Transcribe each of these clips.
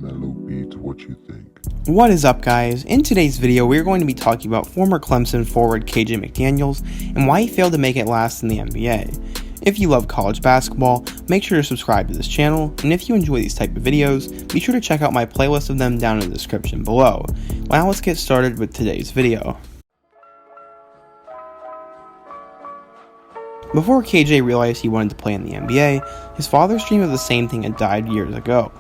Mellow Beats, what you think? What is up, guys? In today's video, we're going to be talking about former Clemson forward KJ McDaniels and why he failed to make it last in the NBA. If you love college basketball, make sure to subscribe to this channel, and if you enjoy these type of videos, be sure to check out my playlist of them down in the description below. Now let's get started with today's video. Before KJ realized he wanted to play in the NBA, his father's dream of the same thing had died years ago.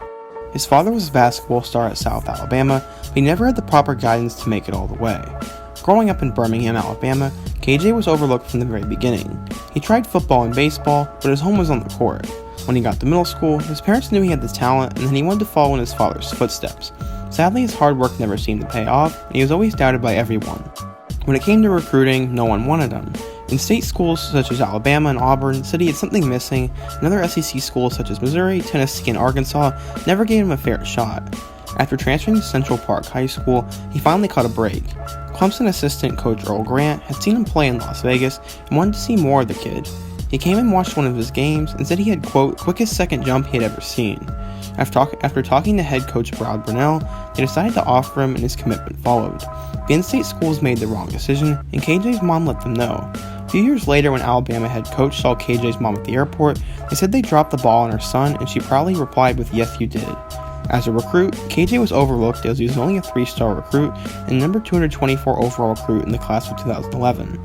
His father was a basketball star at South Alabama, but he never had the proper guidance to make it all the way. Growing up in Birmingham, Alabama, KJ was overlooked from the very beginning. He tried football and baseball, but his home was on the court. When he got to middle school, his parents knew he had the talent, and then he wanted to follow in his father's footsteps. Sadly, his hard work never seemed to pay off, and he was always doubted by everyone. When it came to recruiting, no one wanted him. In state schools such as Alabama and Auburn said he had something missing, and other SEC schools such as Missouri, Tennessee, and Arkansas never gave him a fair shot. After transferring to Central Park High School, he finally caught a break. Clemson assistant coach Earl Grant had seen him play in Las Vegas and wanted to see more of the kid. He came and watched one of his games and said he had, quote, quickest second jump he had ever seen. After talking to head coach Brad Brunell, they decided to offer him and his commitment followed. The in-state schools made the wrong decision, and KJ's mom let them know. A few years later, when Alabama head coach saw KJ's mom at the airport, they said they dropped the ball on her son, and she proudly replied with, "Yes, you did." As a recruit, KJ was overlooked as he was only a 3-star recruit and number 224 overall recruit in the class of 2011.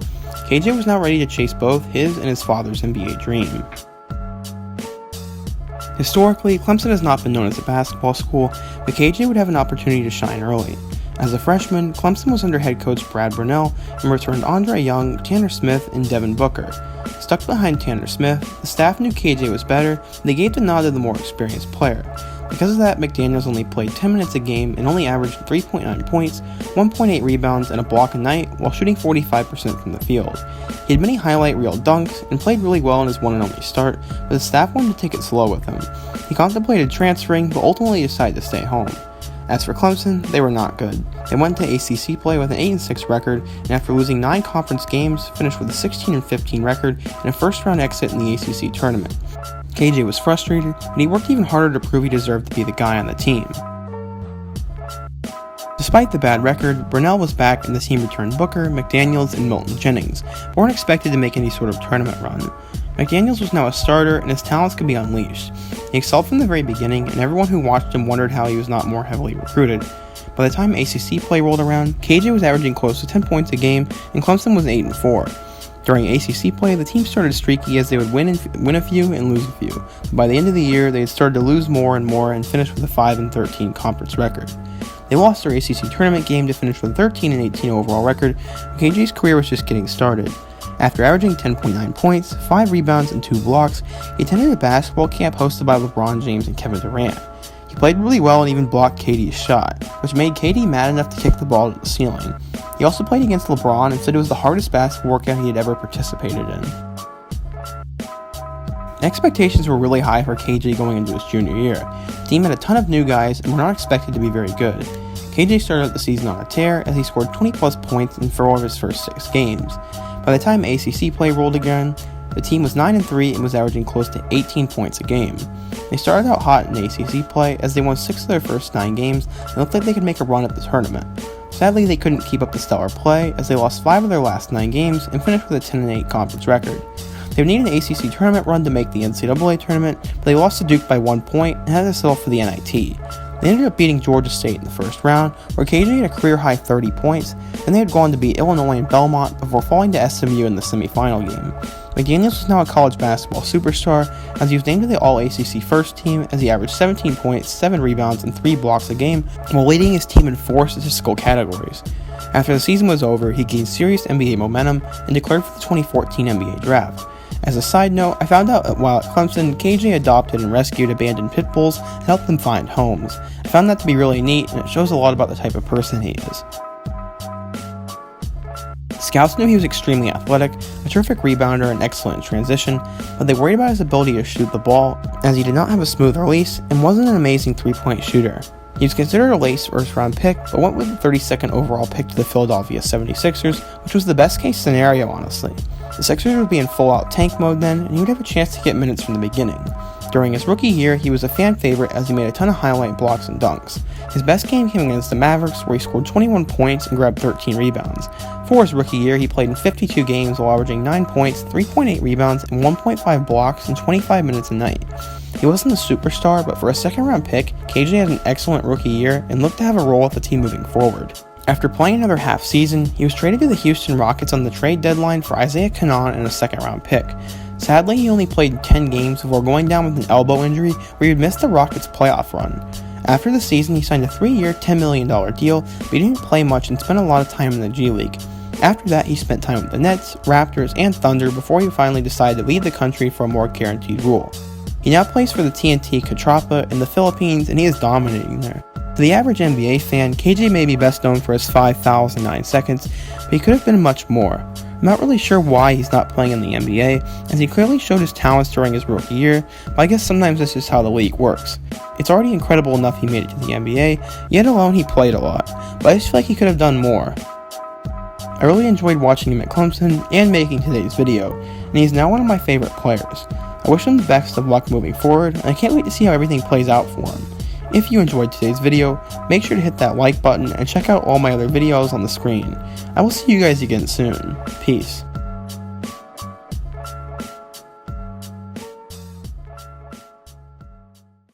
KJ was now ready to chase both his and his father's NBA dream. Historically, Clemson has not been known as a basketball school, but KJ would have an opportunity to shine early. As a freshman, Clemson was under head coach Brad Brunell and returned Andre Young, Tanner Smith, and Devin Booker. Stuck behind Tanner Smith, the staff knew KJ was better, and they gave the nod to the more experienced player. Because of that, McDaniels only played 10 minutes a game and only averaged 3.9 points, 1.8 rebounds, and a block a night while shooting 45% from the field. He had many highlight reel dunks and played really well in his one and only start, but the staff wanted to take it slow with him. He contemplated transferring, but ultimately decided to stay home. As for Clemson, they were not good. They went to ACC play with an 8-6 record, and after losing 9 conference games, finished with a 16-15 record and a first-round exit in the ACC tournament. KJ was frustrated, but he worked even harder to prove he deserved to be the guy on the team. Despite the bad record, Brunell was back and the team returned Booker, McDaniels, and Milton Jennings, but weren't expected to make any sort of tournament run. McDaniels was now a starter, and his talents could be unleashed. He excelled from the very beginning, and everyone who watched him wondered how he was not more heavily recruited. By the time ACC play rolled around, KJ was averaging close to 10 points a game, and Clemson was 8-4. During ACC play, the team started streaky as they would win a few and lose a few. But by the end of the year, they had started to lose more and more and finished with a 5-13 conference record. They lost their ACC tournament game to finish with a 13-18 overall record, and KJ's career was just getting started. After averaging 10.9 points, 5 rebounds, and 2 blocks, he attended a basketball camp hosted by LeBron James and Kevin Durant. He played really well and even blocked KD's shot, which made KD mad enough to kick the ball to the ceiling. He also played against LeBron and said it was the hardest basketball workout he had ever participated in. Expectations were really high for KJ going into his junior year. The team had a ton of new guys and were not expected to be very good. KJ started out the season on a tear as he scored 20+ points in 4 of his first 6 games. By the time ACC play rolled again, the team was 9-3 and was averaging close to 18 points a game. They started out hot in ACC play as they won 6 of their first 9 games and looked like they could make a run at the tournament. Sadly, they couldn't keep up the stellar play as they lost 5 of their last 9 games and finished with a 10-8 conference record. They would need an ACC tournament run to make the NCAA tournament, but they lost to Duke by 1 point and had to settle for the NIT. They ended up beating Georgia State in the first round, where KJ had a career-high 30 points, and they had gone to beat Illinois and Belmont before falling to SMU in the semifinal game. McDaniels was now a college basketball superstar, as he was named to the All-ACC first team as he averaged 17 points, 7 rebounds, and 3 blocks a game, while leading his team in 4 statistical categories. After the season was over, he gained serious NBA momentum and declared for the 2014 NBA draft. As a side note, I found out that while at Clemson, KJ adopted and rescued abandoned pit bulls and helped them find homes. I found that to be really neat, and it shows a lot about the type of person he is. Scouts knew he was extremely athletic, a terrific rebounder, and excellent in transition, but they worried about his ability to shoot the ball, as he did not have a smooth release and wasn't an amazing 3-point shooter. He was considered a late first-round pick, but went with the 32nd overall pick to the Philadelphia 76ers, which was the best-case scenario, honestly. The Sixers would be in full-out tank mode then, and he would have a chance to get minutes from the beginning. During his rookie year, he was a fan favorite as he made a ton of highlight blocks and dunks. His best game came against the Mavericks, where he scored 21 points and grabbed 13 rebounds. For his rookie year, he played in 52 games while averaging 9 points, 3.8 rebounds, and 1.5 blocks in 25 minutes a night. He wasn't a superstar, but for a second-round pick, KJ had an excellent rookie year and looked to have a role with the team moving forward. After playing another half season, he was traded to the Houston Rockets on the trade deadline for Isaiah Canaan and a second-round pick. Sadly, he only played 10 games before going down with an elbow injury where he would miss the Rockets' playoff run. After the season, he signed a 3-year, $10 million deal, but he didn't play much and spent a lot of time in the G League. After that, he spent time with the Nets, Raptors, and Thunder before he finally decided to leave the country for a more guaranteed role. He now plays for the TNT Catrapa in the Philippines, and he is dominating there. To the average NBA fan, KJ may be best known for his 5 fouls in 9 seconds, but he could have been much more. I'm not really sure why he's not playing in the NBA, as he clearly showed his talents during his rookie year, but I guess sometimes this is how the league works. It's already incredible enough he made it to the NBA, yet alone he played a lot, but I just feel like he could have done more. I really enjoyed watching him at Clemson and making today's video, and he's now one of my favorite players. I wish him the best of luck moving forward, and I can't wait to see how everything plays out for him. If you enjoyed today's video, make sure to hit that like button and check out all my other videos on the screen. I will see you guys again soon. Peace.